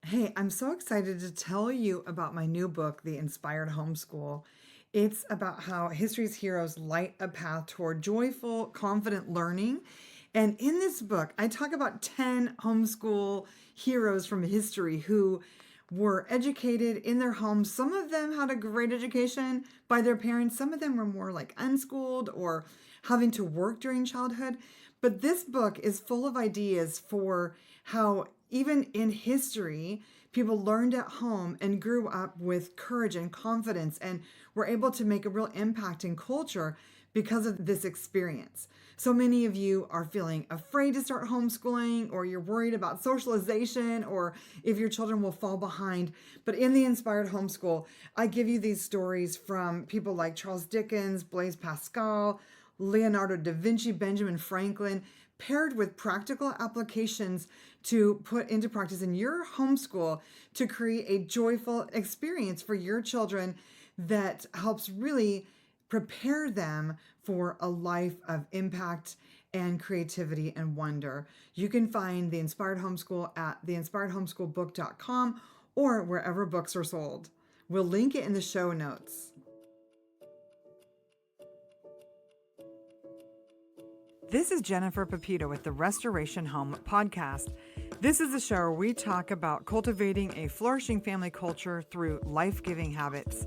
Hey, I'm so excited to tell you about my new book, The Inspired Homeschool. It's about how history's heroes light a path toward joyful, confident learning. And in this book, I talk about 10 homeschool heroes from history who were educated in their homes. Some of them had a great education by their parents, some of them were more like unschooled or having to work during childhood. But this book is full of ideas for how, even in history, people learned at home and grew up with courage and confidence and were able to make a real impact in culture because of this experience. So many of you are feeling afraid to start homeschooling, or you're worried about socialization, or if your children will fall behind. But in the Inspired Homeschool, I give you these stories from people like Charles Dickens, Blaise Pascal, Leonardo da Vinci, Benjamin Franklin, paired with practical applications to put into practice in your homeschool to create a joyful experience for your children that helps really prepare them for a life of impact and creativity and wonder. You can find The Inspired Homeschool at theinspiredhomeschoolbook.com or wherever books are sold. We'll link it in the show notes. This is Jennifer Pepito with the Restoration Home podcast. This is the show where we talk about cultivating a flourishing family culture through life-giving habits.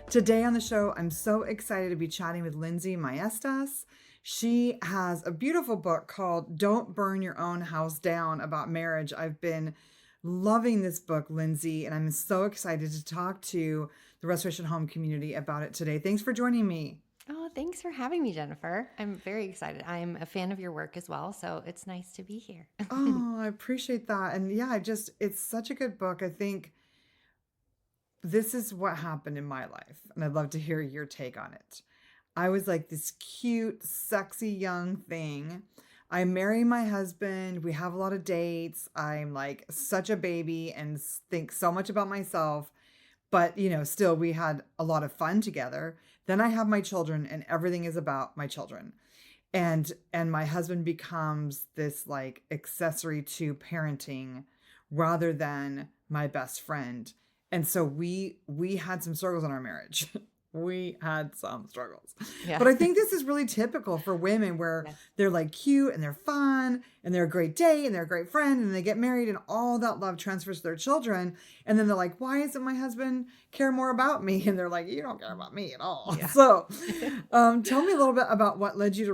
Today on the show, I'm so excited to be chatting with Lindsey Maestas. She has a beautiful book called Don't Burn Your Own House Down about marriage. I've been loving this book, Lindsey, and I'm so excited to talk to the Restoration Home community about it today. Thanks for joining me. Oh, thanks for having me, Jennifer. I'm very excited. I'm a fan of your work as well, so it's nice to be here. Oh, I appreciate that. And yeah, it's such a good book. I think this is what happened in my life, and I'd love to hear your take on it. I was like this cute, sexy young thing. I marry my husband. We have a lot of dates. I'm like such a baby and think so much about myself. But, still we had a lot of fun together. Then I have my children and everything is about my children. And my husband becomes this like accessory to parenting rather than my best friend. And so we had some struggles in our marriage. We had some struggles. Yeah. But I think this is really typical for women where Yes. they're like cute and they're fun and they're a great date and they're a great friend and they get married and all that love transfers to their children. And then they're like, why doesn't my husband care more about me? And they're like, you don't care about me at all. Yeah. So tell me a little bit about what led you to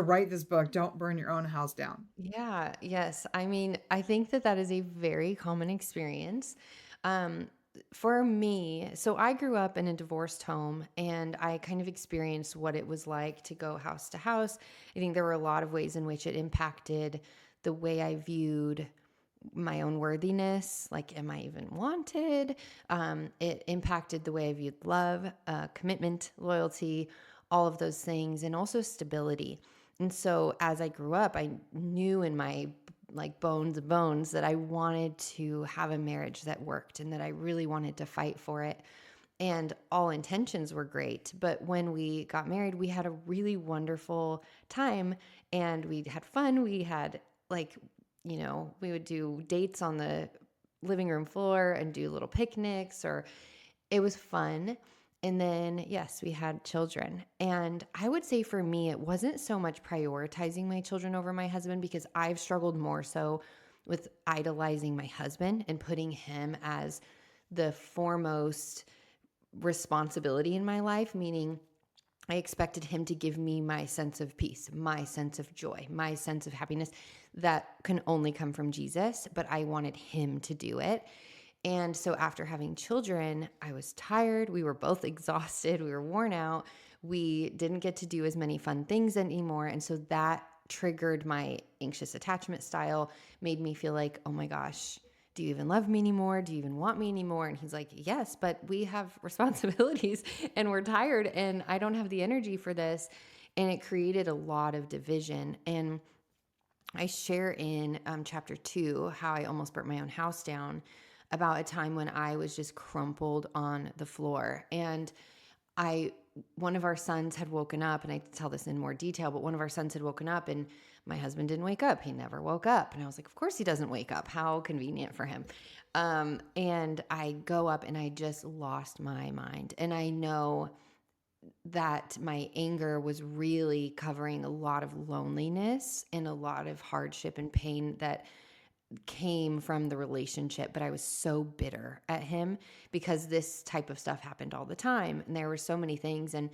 write this book, Don't Burn Your Own House Down. Yeah. Yes. I mean, I think that is a very common experience. Um, for me, so I grew up in a divorced home and I kind of experienced what it was like to go house to house. I think there were a lot of ways in which it impacted the way I viewed my own worthiness, like, am I even wanted? It impacted the way I viewed love, commitment, loyalty, all of those things, and also stability. And so as I grew up, I knew in my like bones that I wanted to have a marriage that worked and that I really wanted to fight for it. And all intentions were great. But when we got married, we had a really wonderful time and we had fun. We had like, we would do dates on the living room floor and do little picnics, or it was fun. And then, yes, we had children. And I would say for me, it wasn't so much prioritizing my children over my husband, because I've struggled more so with idolizing my husband and putting him as the foremost responsibility in my life, meaning I expected him to give me my sense of peace, my sense of joy, my sense of happiness that can only come from Jesus, but I wanted him to do it. And so after having children, I was tired. We were both exhausted. We were worn out. We didn't get to do as many fun things anymore. And so that triggered my anxious attachment style, made me feel like, oh my gosh, do you even love me anymore? Do you even want me anymore? And he's like, yes, but we have responsibilities and we're tired and I don't have the energy for this. And it created a lot of division. And I share in chapter 2 how I almost burnt my own house down, about a time when I was just crumpled on the floor. And I one of our sons had woken up, and I tell this in more detail, but one of our sons had woken up and my husband didn't wake up. He never woke up. And I was like, of course he doesn't wake up. How convenient for him. And I go up and I just lost my mind. And I know that my anger was really covering a lot of loneliness and a lot of hardship and pain that came from the relationship, but I was so bitter at him because this type of stuff happened all the time. And there were so many things. And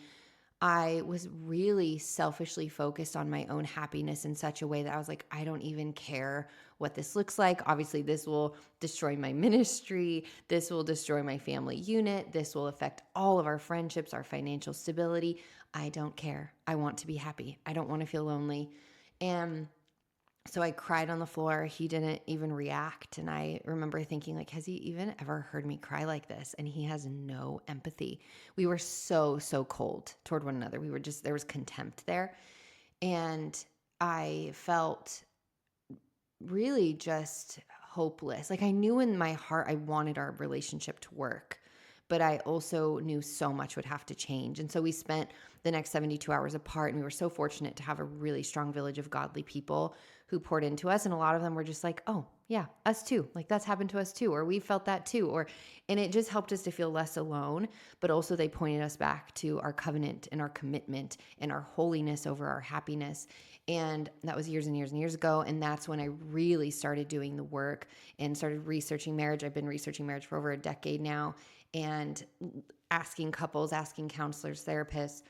I was really selfishly focused on my own happiness in such a way that I was like, I don't even care what this looks like. Obviously, this will destroy my ministry. This will destroy my family unit. This will affect all of our friendships, our financial stability. I don't care. I want to be happy. I don't want to feel lonely. And so I cried on the floor. He didn't even react. And I remember thinking, like, has he even ever heard me cry like this? And he has no empathy. We were so, so cold toward one another. We were just, there was contempt there. And I felt really just hopeless. Like, I knew in my heart I wanted our relationship to work, but I also knew so much would have to change. And so we spent the next 72 hours apart, and we were so fortunate to have a really strong village of godly people who poured into us. And a lot of them were just like, oh yeah, us too. Like, that's happened to us too. Or we felt that too. And it just helped us to feel less alone. But also they pointed us back to our covenant and our commitment and our holiness over our happiness. And that was years and years and years ago. And that's when I really started doing the work and started researching marriage. I've been researching marriage for over a decade now, and asking couples, asking counselors, therapists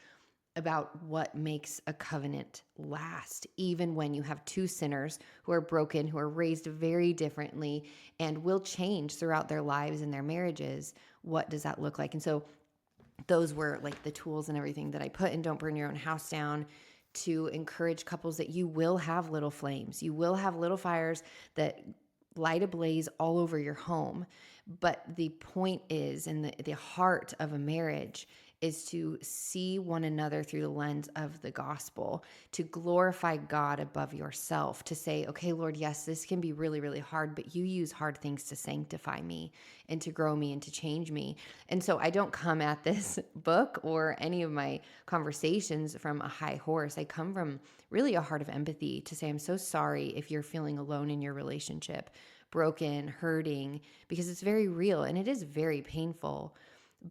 about what makes a covenant last, even when you have two sinners who are broken, who are raised very differently and will change throughout their lives and their marriages. What does that look like? And so those were like the tools and everything that I put in Don't Burn Your Own House Down, to encourage couples that you will have little flames. You will have little fires that light a blaze all over your home. But the point is, and the heart of a marriage is to see one another through the lens of the gospel, to glorify God above yourself, to say, okay, Lord, yes, this can be really, really hard, but you use hard things to sanctify me and to grow me and to change me. And so I don't come at this book or any of my conversations from a high horse. I come from really a heart of empathy to say, I'm so sorry if you're feeling alone in your relationship, broken, hurting, because it's very real and it is very painful.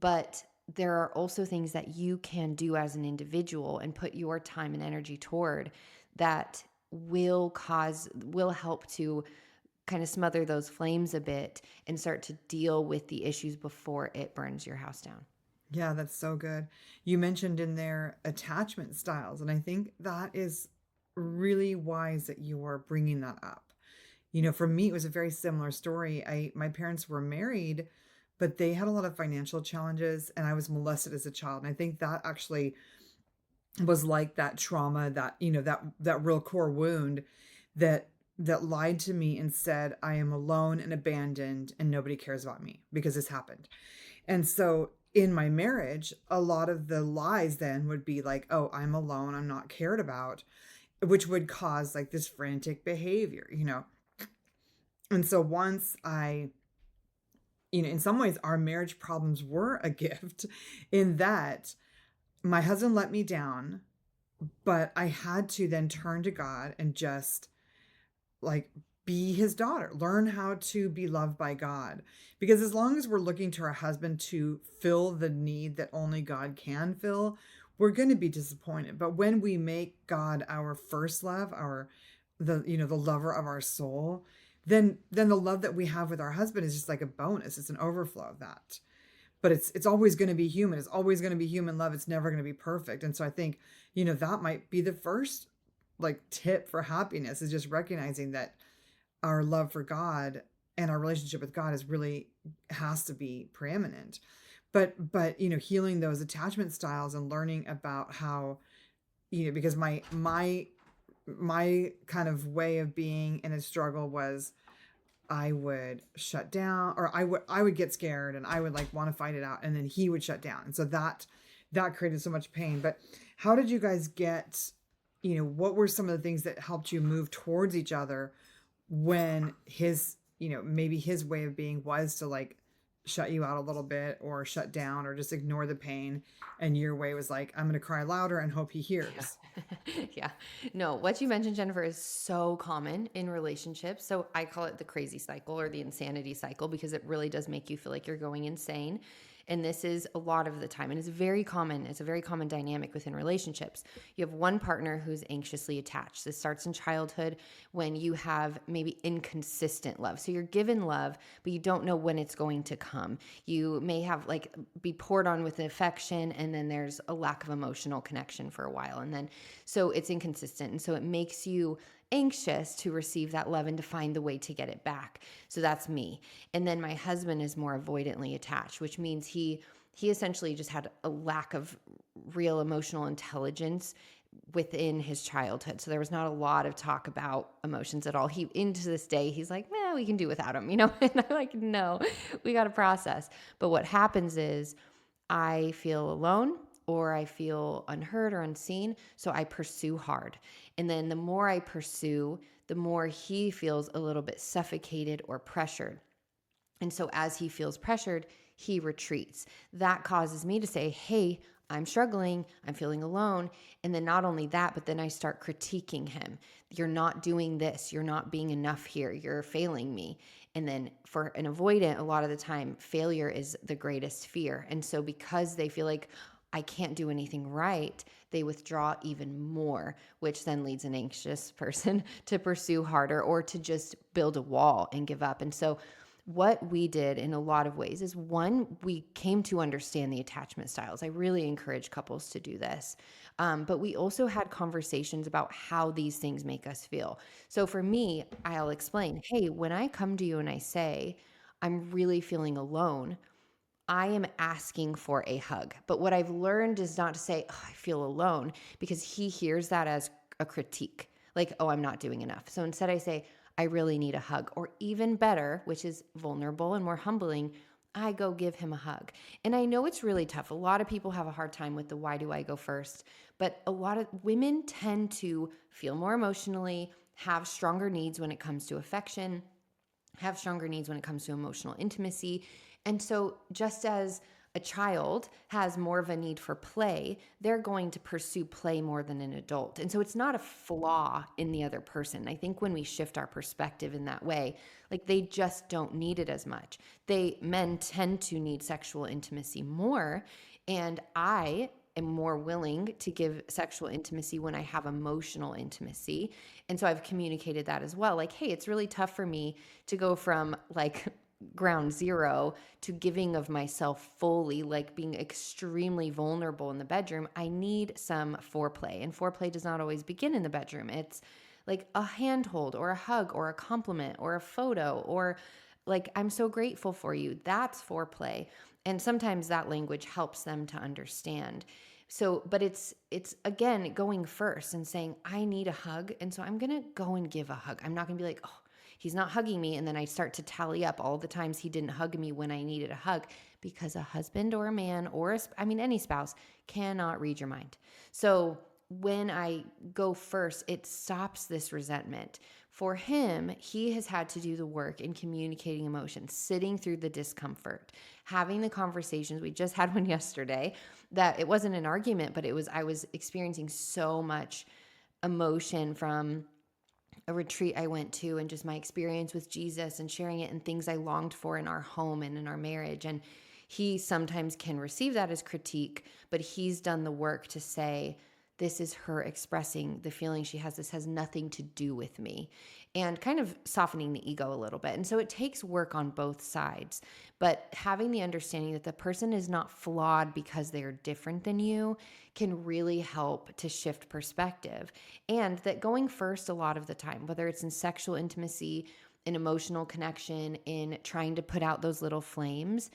But there are also things that you can do as an individual and put your time and energy toward that will help to kind of smother those flames a bit and start to deal with the issues before it burns your house down. Yeah, that's so good. You mentioned in there attachment styles, and I think that is really wise that you are bringing that up. For me, it was a very similar story. My parents were married, but they had a lot of financial challenges, and I was molested as a child. And I think that actually was like that trauma, that, that real core wound that lied to me and said, I am alone and abandoned and nobody cares about me because this happened. And so in my marriage, a lot of the lies then would be like, oh, I'm alone, I'm not cared about, which would cause like this frantic behavior. And so once in some ways, our marriage problems were a gift in that my husband let me down, but I had to then turn to God and just like be his daughter, learn how to be loved by God. Because as long as we're looking to our husband to fill the need that only God can fill, we're going to be disappointed. But when we make God our first love, the lover of our soul, then the love that we have with our husband is just like a bonus. It's an overflow of that. But it's always going to be human. It's always going to be human love. It's never going to be perfect. And so I think, that might be the first like tip for happiness, is just recognizing that our love for God and our relationship with God has to be preeminent. But healing those attachment styles and learning about how, because my kind of way of being in a struggle was I would shut down, or I would get scared and I would like want to fight it out, and then he would shut down. And so that created so much pain. But how did you guys get, what were some of the things that helped you move towards each other when his, maybe his way of being was to like shut you out a little bit or shut down or just ignore the pain. And your way was like, I'm going to cry louder and hope he hears. Yeah. No, what you mentioned, Jennifer, is so common in relationships. So I call it the crazy cycle or the insanity cycle because it really does make you feel like you're going insane. And this is a lot of the time, and it's very common. It's a very common dynamic within relationships. You have one partner who's anxiously attached. This starts in childhood when you have maybe inconsistent love. So you're given love, but you don't know when it's going to come. You may have like be poured on with affection, and then there's a lack of emotional connection for a while. And then so it's inconsistent. And so it makes you anxious to receive that love and to find the way to get it back. So that's me. And then my husband is more avoidantly attached, which means he essentially just had a lack of real emotional intelligence within his childhood. So there was not a lot of talk about emotions at all. He, into this day, he's like, we can do without him, And I'm like, no, we got to process. But what happens is I feel alone or I feel unheard or unseen. So I pursue hard. And then the more I pursue, the more he feels a little bit suffocated or pressured. And so as he feels pressured, he retreats. That causes me to say, hey, I'm struggling. I'm feeling alone. And then not only that, but then I start critiquing him. You're not doing this. You're not being enough here. You're failing me. And then for an avoidant, a lot of the time, failure is the greatest fear. And so because they feel like I can't do anything right, they withdraw even more, which then leads an anxious person to pursue harder or to just build a wall and give up. And so what we did in a lot of ways is one, we came to understand the attachment styles. I really encourage couples to do this. But we also had conversations about how these things make us feel. So for me, I'll explain, hey, when I come to you and I say, I'm really feeling alone, I am asking for a hug. But what I've learned is not to say, I feel alone, because he hears that as a critique, like, I'm not doing enough. So instead I say, I really need a hug. Or even better, which is vulnerable and more humbling, I go give him a hug. And I know it's really tough. A lot of people have a hard time with the why do I go first? But a lot of women tend to feel more emotionally, have stronger needs when it comes to affection, have stronger needs when it comes to emotional intimacy. And so just as a child has more of a need for play, they're going to pursue play more than an adult. And so it's not a flaw in the other person. I think when we shift our perspective in that way, like they just don't need it as much. Men tend to need sexual intimacy more. And I am more willing to give sexual intimacy when I have emotional intimacy. And so I've communicated that as well. Like, hey, it's really tough for me to go from like ground zero to giving of myself fully, like being extremely vulnerable in the bedroom. I need some foreplay, and foreplay does not always begin in the bedroom. It's like a handhold or a hug or a compliment or a photo or like, I'm so grateful for you. That's foreplay. And sometimes that language helps them to understand. So, but it's again going first and saying, I need a hug. And so I'm going to go and give a hug. I'm not going to be like, he's not hugging me. And then I start to tally up all the times he didn't hug me when I needed a hug, because a husband or a man or any spouse cannot read your mind. So when I go first, it stops this resentment. For him, he has had to do the work in communicating emotions, sitting through the discomfort, having the conversations. We just had one yesterday that it wasn't an argument, but I was experiencing so much emotion from a retreat I went to and just my experience with Jesus and sharing it and things I longed for in our home and in our marriage. And he sometimes can receive that as critique, but he's done the work to say, this is her expressing the feeling she has. This has nothing to do with me, and kind of softening the ego a little bit. And so it takes work on both sides, but having the understanding that the person is not flawed because they're different than you can really help to shift perspective. And that going first a lot of the time, whether it's in sexual intimacy, in emotional connection, in trying to put out those little flames,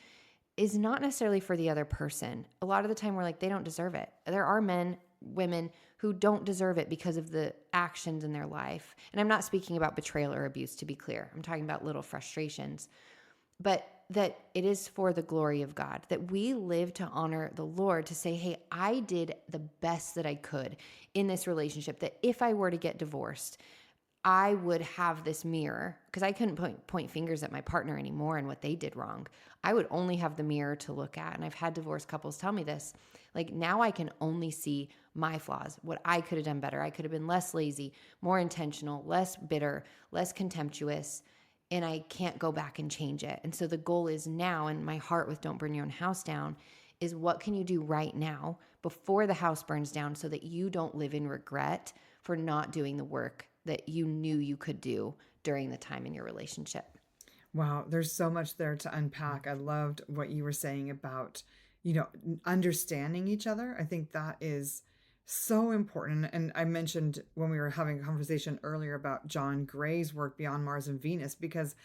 is not necessarily for the other person. A lot of the time we're like, they don't deserve it. There are men, women who don't deserve it because of the actions in their life. And I'm not speaking about betrayal or abuse, to be clear. I'm talking about little frustrations. But that it is for the glory of God, that we live to honor the Lord, to say, hey, I did the best that I could in this relationship, that if I were to get divorced, I would have this mirror because I couldn't point fingers at my partner anymore and what they did wrong. I would only have the mirror to look at. And I've had divorced couples tell me this. Like now I can only see my flaws, what I could have done better. I could have been less lazy, more intentional, less bitter, less contemptuous, and I can't go back and change it. And so the goal is now, and my heart with Don't Burn Your Own House Down is what can you do right now before the house burns down so that you don't live in regret for not doing the work that you knew you could do during the time in your relationship. Wow, there's so much there to unpack. I loved what you were saying about, understanding each other. I think that is so important. And I mentioned when we were having a conversation earlier about John Gray's work Beyond Mars and Venus, because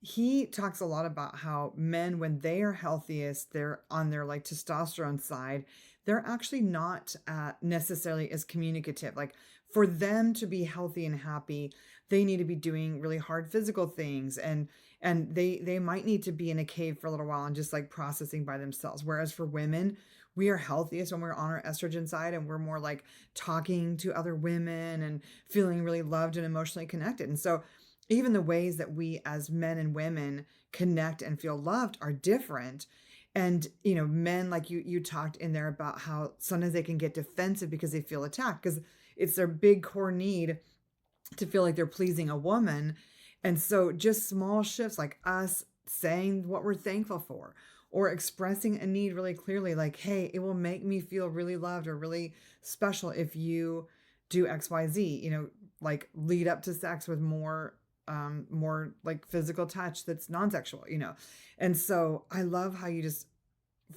he talks a lot about how men, when they are healthiest, they're on their like testosterone side, they're actually not necessarily as communicative. Like for them to be healthy and happy, they need to be doing really hard physical things, and they might need to be in a cave for a little while and just like processing by themselves. Whereas for women, we are healthiest when we're on our estrogen side and we're more like talking to other women and feeling really loved and emotionally connected. And so even the ways that we as men and women connect and feel loved are different. And men, like you talked in there about how sometimes they can get defensive because they feel attacked, because it's their big core need to feel like they're pleasing a woman. And so just small shifts like us saying what we're thankful for or expressing a need really clearly, like, hey, it will make me feel really loved or really special if you do XYZ, like lead up to sex with more like physical touch that's non-sexual. And so I love how you just,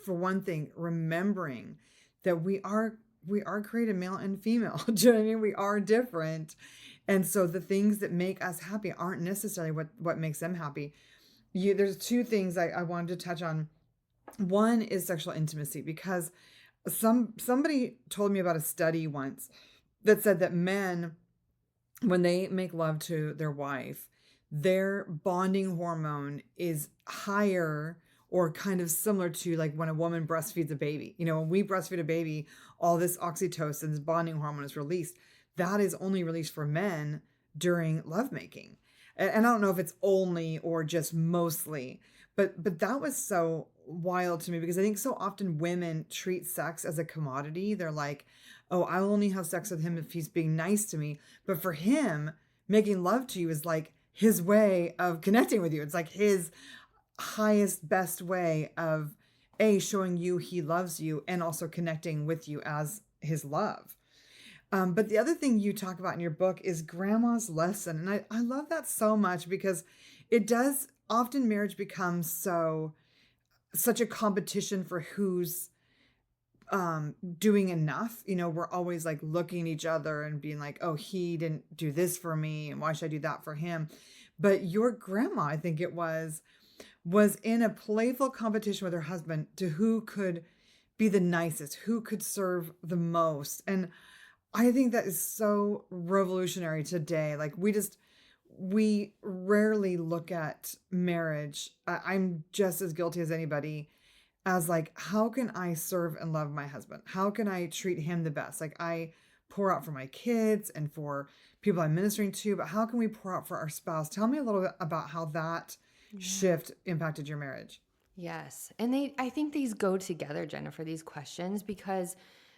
for one thing, remembering that we are created male and female. Do you know what I mean? We are different. And so the things that make us happy aren't necessarily what makes them happy. There's two things I wanted to touch on. One is sexual intimacy, because somebody told me about a study once that said that men, when they make love to their wife, their bonding hormone is higher or kind of similar to like when a woman breastfeeds a baby. When we breastfeed a baby, all this oxytocin, this bonding hormone is released. That is only released for men during lovemaking. And I don't know if it's only or just mostly, but that was so wild to me, because I think so often women treat sex as a commodity. They're like, oh, I'll only have sex with him if he's being nice to me. But for him, making love to you is like his way of connecting with you. It's like his highest, best way of showing you he loves you and also connecting with you as his love. But the other thing you talk about in your book is grandma's lesson. And I love that so much, because it does often, marriage becomes such a competition for who's doing enough. We're always like looking at each other and being like, oh, he didn't do this for me, and why should I do that for him? But your grandma, I think it was in a playful competition with her husband to who could be the nicest, who could serve the most. And I think that is so revolutionary today. Like we rarely look at marriage. I'm just as guilty as anybody, as like, how can I serve and love my husband? How can I treat him the best? Like I pour out for my kids and for people I'm ministering to, but how can we pour out for our spouse? Tell me a little bit about how that shift impacted your marriage. Yes. And I think these go together, Jennifer, these questions, because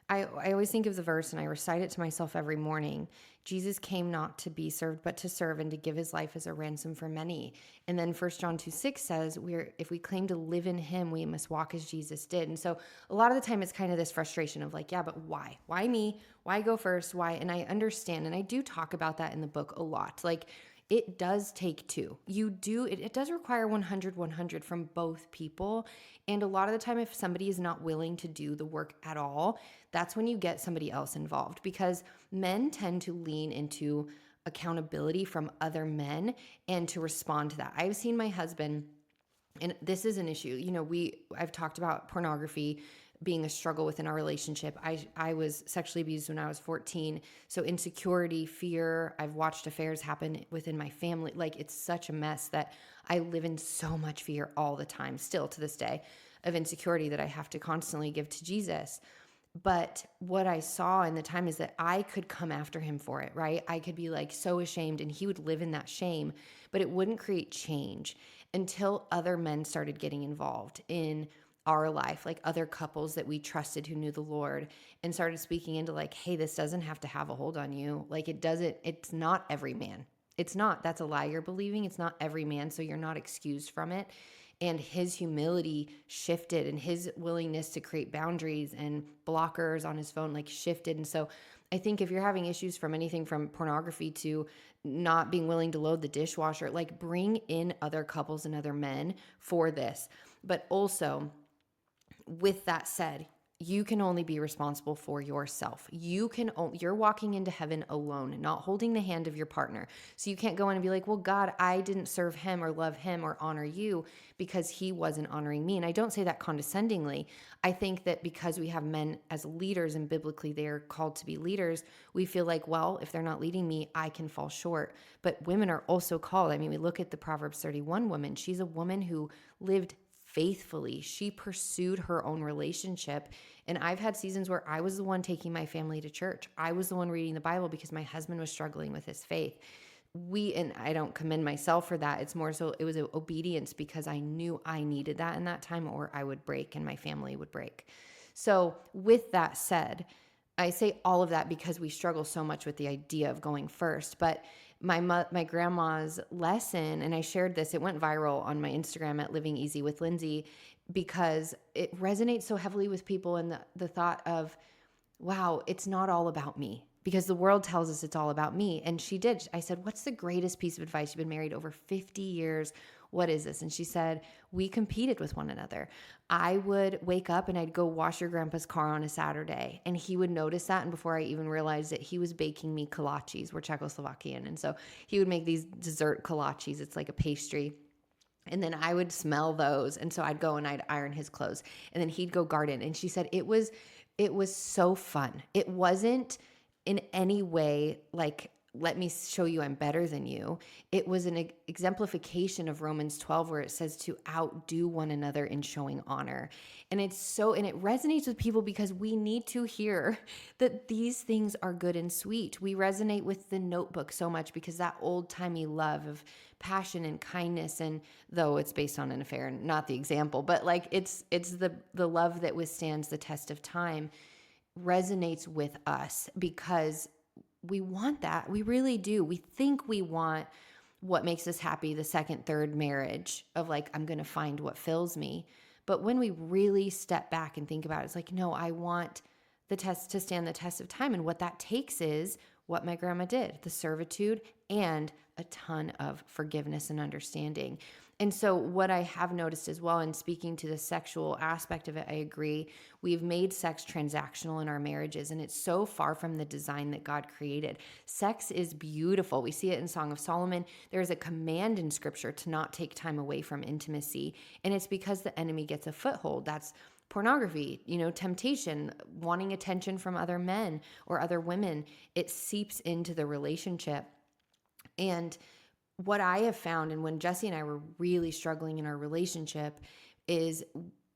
I always think of the verse and I recite it to myself every morning. Jesus came not to be served, but to serve and to give his life as a ransom for many. And then 1 John 2:6 says, if we claim to live in him, we must walk as Jesus did. And so a lot of the time it's kind of this frustration of like, yeah, but why? Why me? Why go first? Why? And I understand. And I do talk about that in the book a lot. Like, it does take two. It does require 100 from both people. And a lot of the time, if somebody is not willing to do the work at all, that's when you get somebody else involved, because men tend to lean into accountability from other men and to respond to that. I've seen my husband, and this is an issue. I've talked about pornography being a struggle within our relationship. I was sexually abused when I was 14. So insecurity, fear, I've watched affairs happen within my family. Like, it's such a mess that I live in so much fear all the time, still to this day, of insecurity that I have to constantly give to Jesus. But what I saw in the time is that I could come after him for it, right? I could be like so ashamed and he would live in that shame, but it wouldn't create change until other men started getting involved in our life, like other couples that we trusted who knew the Lord and started speaking into like, hey, this doesn't have to have a hold on you. Like it's not every man. It's not. That's a lie you're believing. It's not every man, so you're not excused from it. And his humility shifted and his willingness to create boundaries and blockers on his phone like shifted. And so I think if you're having issues from anything from pornography to not being willing to load the dishwasher, like bring in other couples and other men for this. But also, with that said, you can only be responsible for yourself. You're walking into heaven alone, not holding the hand of your partner. So you can't go in and be like, well, God, I didn't serve him or love him or honor you because he wasn't honoring me. And I don't say that condescendingly. I think that because we have men as leaders and biblically they are called to be leaders, we feel like, well, if they're not leading me, I can fall short. But women are also called. I mean, we look at the Proverbs 31 woman. She's a woman who lived faithfully. She pursued her own relationship. And I've had seasons where I was the one taking my family to church. I was the one reading the Bible because my husband was struggling with his faith. And I don't commend myself for that. It's more so it was obedience because I knew I needed that in that time or I would break and my family would break. So with that said, I say all of that because we struggle so much with the idea of going first. But my grandma's lesson, and I shared this, it went viral on my Instagram at Living Easy with Lindsey because it resonates so heavily with people and the thought of, wow, it's not all about me. Because the world tells us it's all about me. And she did. I said, what's the greatest piece of advice? You've been married over 50 years. What is this? And she said, we competed with one another. I would wake up and I'd go wash your grandpa's car on a Saturday. And he would notice that. And before I even realized it, he was baking me kolaches. We're Czechoslovakian. And so he would make these dessert kolaches. It's like a pastry. And then I would smell those. And so I'd go and I'd iron his clothes. And then he'd go garden. And she said, it was so fun. It wasn't in any way like, let me show you I'm better than you. It was an exemplification of Romans 12 where it says to outdo one another in showing honor. And it resonates with people because we need to hear that these things are good and sweet. We resonate with The Notebook so much because that old-timey love of passion and kindness, and though it's based on an affair and not the example, but like it's the love that withstands the test of time resonates with us because we want that. We really do. We think we want what makes us happy, the second, third marriage of like, I'm going to find what fills me. But when we really step back and think about it, it's like, no, I want the test to stand the test of time. And what that takes is what my grandma did, the servitude and a ton of forgiveness and understanding. And so what I have noticed as well, in speaking to the sexual aspect of it, I agree. We've made sex transactional in our marriages, and it's so far from the design that God created. Sex is beautiful. We see it in Song of Solomon. There's a command in Scripture to not take time away from intimacy, and it's because the enemy gets a foothold. That's pornography, temptation, wanting attention from other men or other women. It seeps into the relationship. And what I have found, and when Jesse and I were really struggling in our relationship, is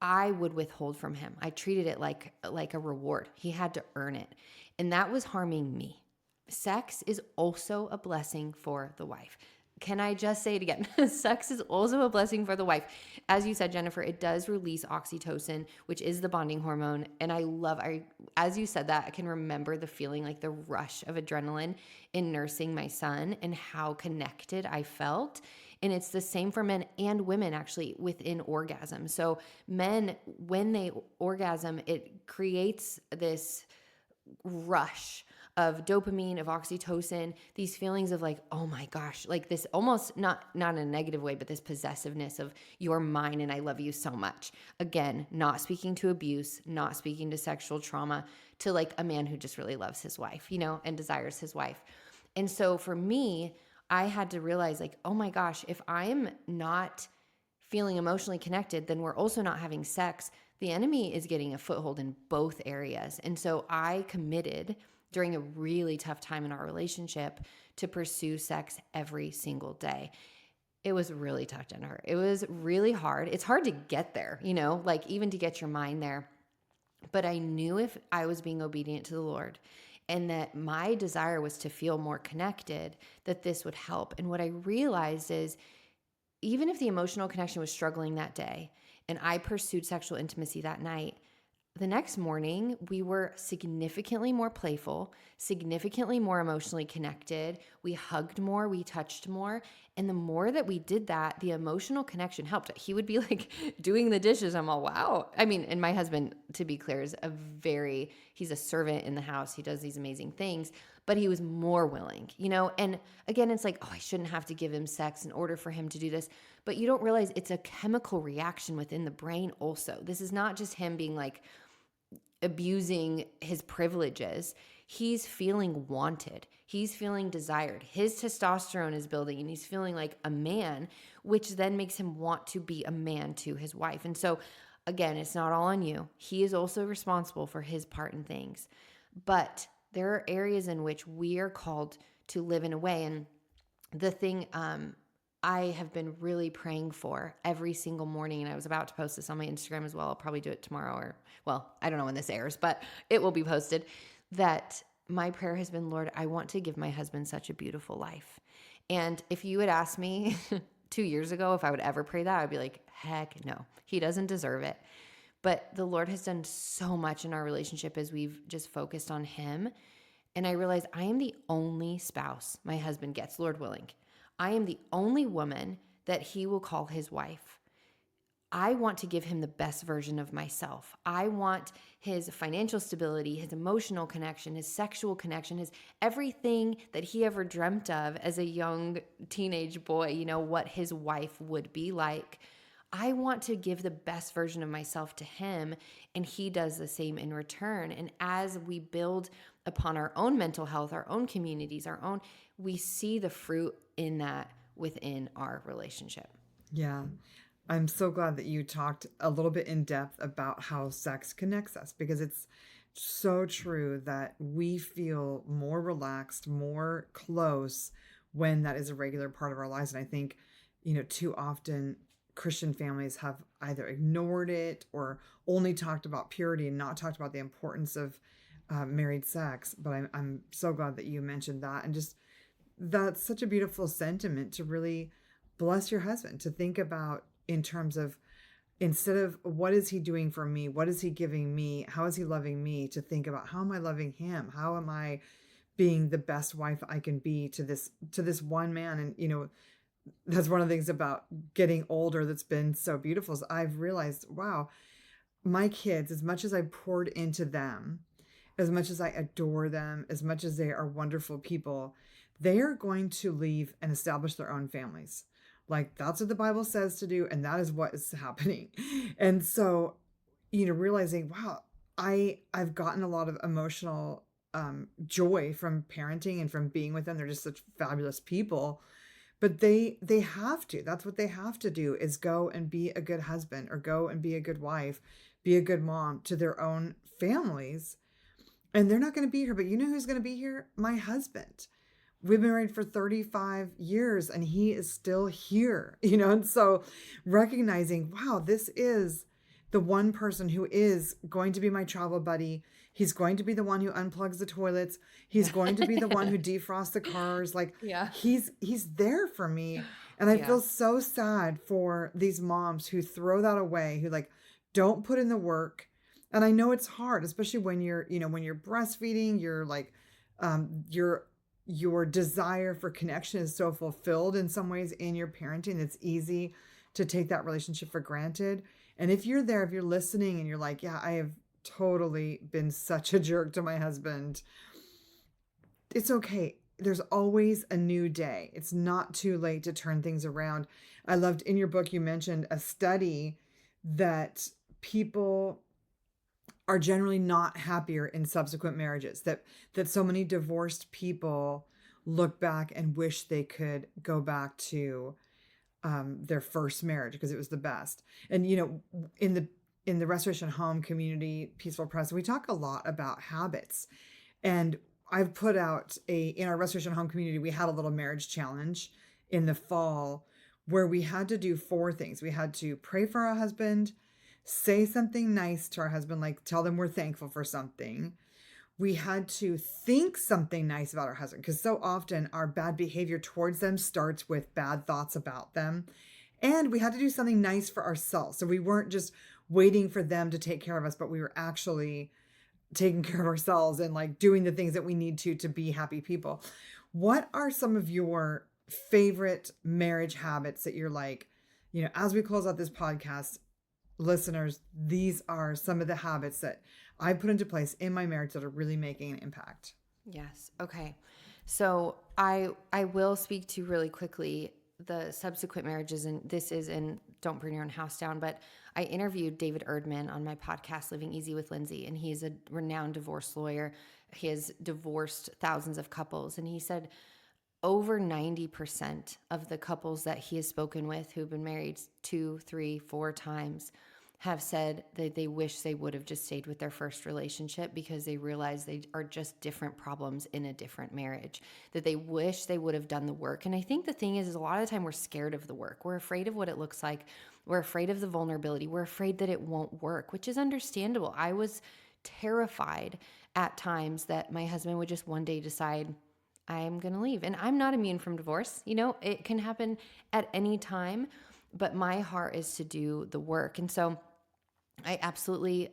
I would withhold from him. I treated it like a reward. He had to earn it. And that was harming me. Sex is also a blessing for the wife. Can I just say it again? Sex is also a blessing for the wife. As you said, Jennifer, it does release oxytocin, which is the bonding hormone. And as you said that, I can remember the feeling, like the rush of adrenaline in nursing my son and how connected I felt. And it's the same for men and women actually within orgasm. So men, when they orgasm, it creates this rush of dopamine, of oxytocin, these feelings of like, oh my gosh, like this almost not in a negative way, but this possessiveness of you're mine and I love you so much. Again, not speaking to abuse, not speaking to sexual trauma, to like a man who just really loves his wife, and desires his wife. And so for me, I had to realize like, oh my gosh, if I'm not feeling emotionally connected, then we're also not having sex. The enemy is getting a foothold in both areas. And so I committed during a really tough time in our relationship to pursue sex every single day. It was really tough, Jennifer. It was really hard. It's hard to get there, like even to get your mind there. But I knew if I was being obedient to the Lord and that my desire was to feel more connected, that this would help. And what I realized is even if the emotional connection was struggling that day and I pursued sexual intimacy that night, the next morning, we were significantly more playful, significantly more emotionally connected. We hugged more, we touched more. And the more that we did that, the emotional connection helped. He would be like doing the dishes. I'm all, wow. I mean, and my husband, to be clear, is he's a servant in the house. He does these amazing things, but he was more willing, you know? And again, it's like, oh, I shouldn't have to give him sex in order for him to do this. But you don't realize it's a chemical reaction within the brain also. This is not just him being like, abusing his privileges. He's feeling wanted. He's feeling desired. His testosterone is building and he's feeling like a man, which then makes him want to be a man to his wife. And so again, it's not all on you. He is also responsible for his part in things. But there are areas in which we are called to live in a way. And the thing I have been really praying for every single morning, and I was about to post this on my Instagram as well. I'll probably do it tomorrow I don't know when this airs, but it will be posted, that my prayer has been, Lord, I want to give my husband such a beautiful life. And if you had asked me 2 years ago if I would ever pray that, I'd be like, heck no, he doesn't deserve it. But the Lord has done so much in our relationship as we've just focused on him. And I realized I am the only spouse my husband gets, Lord willing. I am the only woman that he will call his wife. I want to give him the best version of myself. I want his financial stability, his emotional connection, his sexual connection, his everything that he ever dreamt of as a young teenage boy, you know, what his wife would be like. I want to give the best version of myself to him, and he does the same in return. And as we build upon our own mental health, our own communities, we see the fruit in that within our relationship. Yeah. I'm so glad that you talked a little bit in depth about how sex connects us, because it's so true that we feel more relaxed, more close when that is a regular part of our lives. And I think, too often Christian families have either ignored it or only talked about purity and not talked about the importance of married sex. But I'm so glad that you mentioned that. And just that's such a beautiful sentiment to really bless your husband, to think about in terms of, instead of what is he doing for me, what is he giving me, how is he loving me, to think about how am I loving him, how am I being the best wife I can be to this one man. And that's one of the things about getting older that's been so beautiful, is I've realized, wow, my kids, as much as I poured into them, as much as I adore them, as much as they are wonderful people, they are going to leave and establish their own families. Like, that's what the Bible says to do, and that is what is happening. And so, realizing, wow, I've gotten a lot of emotional joy from parenting and from being with them. They're just such fabulous people. But they have to. That's what they have to do, is go and be a good husband, or go and be a good wife, be a good mom to their own families. And they're not going to be here, but you know who's going to be here? My husband. We've been married for 35 years and he is still here, and so recognizing, wow, this is the one person who is going to be my travel buddy. He's going to be the one who unplugs the toilets. He's going to be the one who defrosts the cars. Like, Yeah. he's there for me. And I Yeah. feel so sad for these moms who throw that away, who don't put in the work. And I know it's hard, especially when you're breastfeeding, you're like, your desire for connection is so fulfilled in some ways in your parenting. It's easy to take that relationship for granted. And if you're there, if you're listening and you're like, yeah, I have totally been such a jerk to my husband, it's okay. There's always a new day. It's not too late to turn things around. I loved in your book, you mentioned a study that people are generally not happier in subsequent marriages, that so many divorced people look back and wish they could go back to their first marriage because it was the best. And in the Restoration Home community, Peaceful Press, we talk a lot about habits. And I've put out in our Restoration Home community, we had a little marriage challenge in the fall where we had to do 4 things. We had to pray for our husband, say something nice to our husband, like tell them we're thankful for something. We had to think something nice about our husband because so often our bad behavior towards them starts with bad thoughts about them. And we had to do something nice for ourselves. So we weren't just waiting for them to take care of us, but we were actually taking care of ourselves and like doing the things that we need to be happy people. What are some of your favorite marriage habits that you're like, as we close out this podcast, listeners, these are some of the habits that I put into place in my marriage that are really making an impact? Yes. Okay. So I will speak to really quickly the subsequent marriages, and this is in Don't Burn Your Own House Down, but I interviewed David Erdman on my podcast, Living Easy with Lindsey, and he's a renowned divorce lawyer. He has divorced thousands of couples, and he said over 90% of the couples that he has spoken with who've been married 2, 3, 4 times have said that they wish they would have just stayed with their first relationship because they realize they are just different problems in a different marriage, that they wish they would have done the work. And I think the thing is a lot of the time we're scared of the work. We're afraid of what it looks like. We're afraid of the vulnerability. We're afraid that it won't work, which is understandable. I was terrified at times that my husband would just one day decide, I'm going to leave. And I'm not immune from divorce. It can happen at any time, but my heart is to do the work. And so I absolutely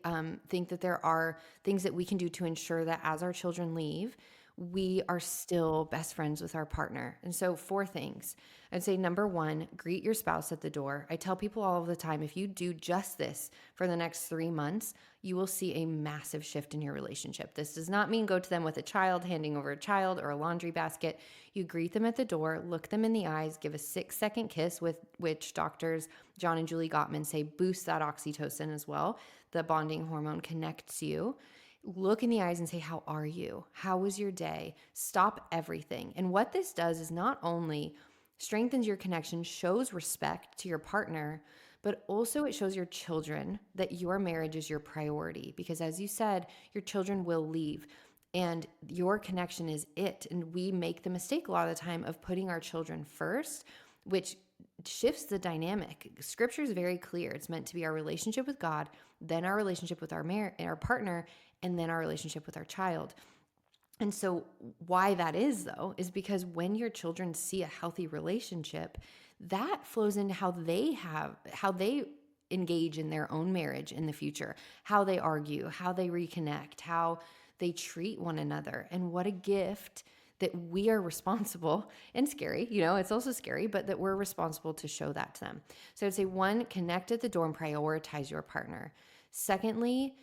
think that there are things that we can do to ensure that as our children leave, we are still best friends with our partner. And so 4 things. I'd say number 1, greet your spouse at the door. I tell people all of the time, if you do just this for the next 3 months, you will see a massive shift in your relationship. This does not mean go to them with a child, handing over a child or a laundry basket. You greet them at the door, look them in the eyes, give a 6-second kiss, with which doctors John and Julie Gottman say boosts that oxytocin as well. The bonding hormone connects you. Look in the eyes and say, how are you? How was your day? Stop everything. And what this does is not only strengthens your connection, shows respect to your partner, but also it shows your children that your marriage is your priority. Because as you said, your children will leave and your connection is it. And we make the mistake a lot of the time of putting our children first, which shifts the dynamic. Scripture is very clear. It's meant to be our relationship with God, then our relationship with our partner, and then our relationship with our child. And so why that is, though, is because when your children see a healthy relationship, that flows into how they engage in their own marriage in the future, how they argue, how they reconnect, how they treat one another. And what a gift that we are responsible, and scary, it's also scary, but that we're responsible to show that to them. So I'd say 1, connect at the door and prioritize your partner. Secondly,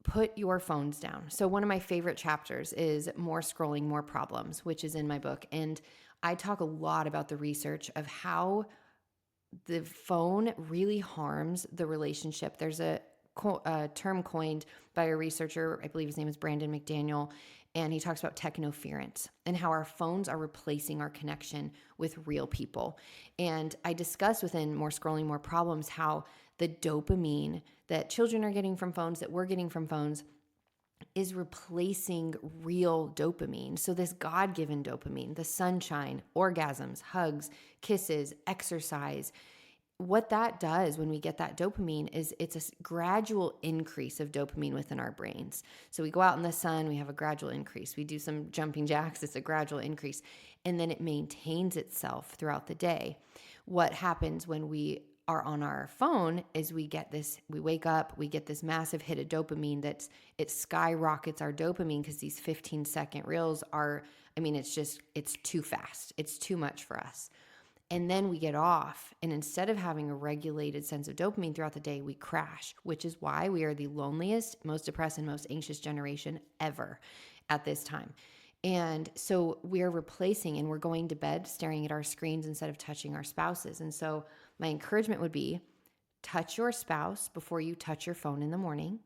put your phones down. So one of my favorite chapters is More Scrolling, More Problems, which is in my book. And I talk a lot about the research of how the phone really harms the relationship. There's a term coined by a researcher, I believe his name is Brandon McDaniel, and he talks about technoference and how our phones are replacing our connection with real people. And I discuss within More Scrolling, More Problems how the dopamine that children are getting from phones, that we're getting from phones, is replacing real dopamine. So this God-given dopamine, the sunshine, orgasms, hugs, kisses, exercise, what that does when we get that dopamine is it's a gradual increase of dopamine within our brains. So we go out in the sun, we have a gradual increase. We do some jumping jacks, it's a gradual increase. And then it maintains itself throughout the day. What happens when we are on our phone is we wake up, we get this massive hit of dopamine it skyrockets our dopamine because these 15-second reels it's too fast. It's too much for us. And then we get off, and instead of having a regulated sense of dopamine throughout the day, we crash, which is why we are the loneliest, most depressed, and most anxious generation ever at this time. And so we're replacing and we're going to bed staring at our screens instead of touching our spouses. And so my encouragement would be touch your spouse before you touch your phone in the morning.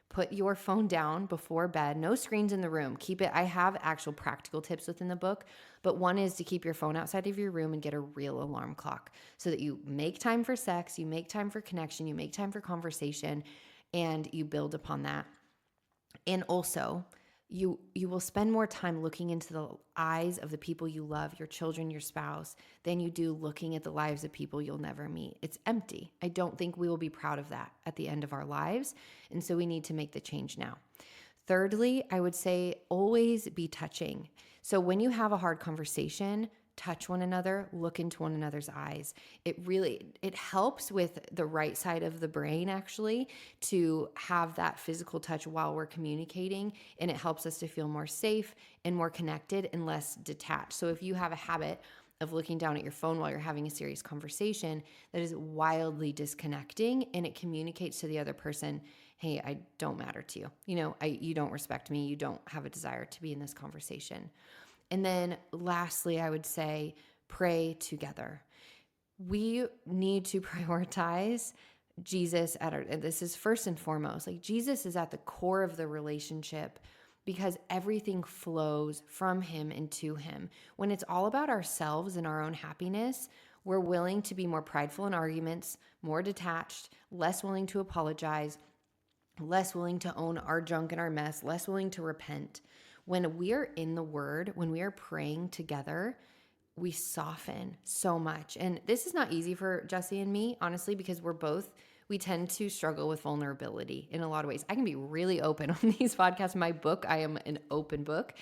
Put your phone down before bed. No screens in the room. Keep it. I have actual practical tips within the book, but one is to keep your phone outside of your room and get a real alarm clock so that you make time for sex, you make time for connection, you make time for conversation, and you build upon that. And also, you will spend more time looking into the eyes of the people you love, your children, your spouse, than you do looking at the lives of people you'll never meet. It's empty. I don't think we will be proud of that at the end of our lives. And so we need to make the change now. Thirdly, I would say always be touching. So when you have a hard conversation, touch one another, look into one another's eyes. It helps with the right side of the brain actually to have that physical touch while we're communicating, and it helps us to feel more safe and more connected and less detached. So if you have a habit of looking down at your phone while you're having a serious conversation, that is wildly disconnecting, and it communicates to the other person, hey, I don't matter to you. You don't respect me. You don't have a desire to be in this conversation. And then lastly, I would say pray together. We need to prioritize Jesus and this is first and foremost, like Jesus is at the core of the relationship because everything flows from him and to him. When it's all about ourselves and our own happiness, we're willing to be more prideful in arguments, more detached, less willing to apologize, less willing to own our junk and our mess, less willing to repent. When we are in the Word, when we are praying together, we soften so much. And this is not easy for Jesse and me, honestly, because we tend to struggle with vulnerability in a lot of ways. I can be really open on these podcasts. My book, I am an open book.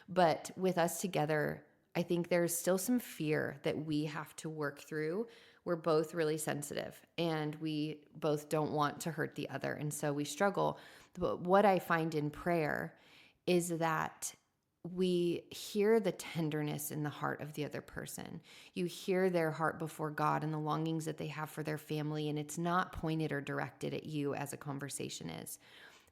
But with us together, I think there's still some fear that we have to work through. We're both really sensitive and we both don't want to hurt the other. And so we struggle. But what I find in prayer is that we hear the tenderness in the heart of the other person. You hear their heart before God and the longings that they have for their family, and it's not pointed or directed at you as a conversation is.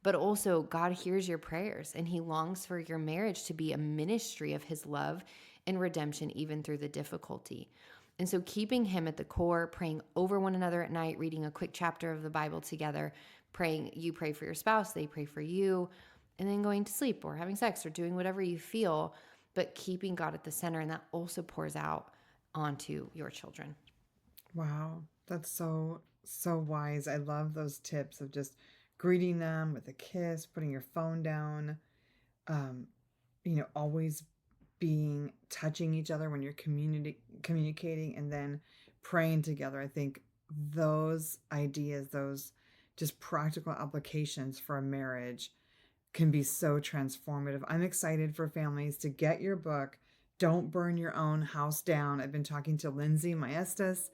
But also, God hears your prayers, and he longs for your marriage to be a ministry of his love and redemption, even through the difficulty. And so keeping him at the core, praying over one another at night, reading a quick chapter of the Bible together, you pray for your spouse, they pray for you, and then going to sleep or having sex or doing whatever you feel, but keeping God at the center. And that also pours out onto your children. Wow, that's so wise. I love those tips of just greeting them with a kiss, putting your phone down, always touching each other when you're communicating, and then praying together. I think those ideas, those just practical applications for a marriage can be so transformative. I'm excited for families to get your book, Don't Burn Your Own House Down. I've been talking to Lindsey Maestas.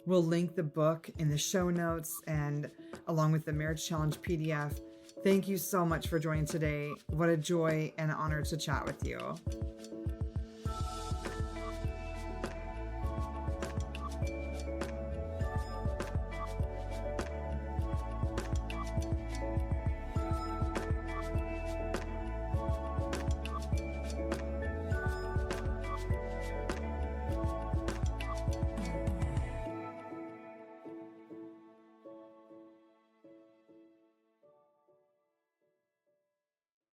We'll link the book in the show notes and along with the Marriage Challenge PDF. Thank you so much for joining today. What a joy and honor to chat with you.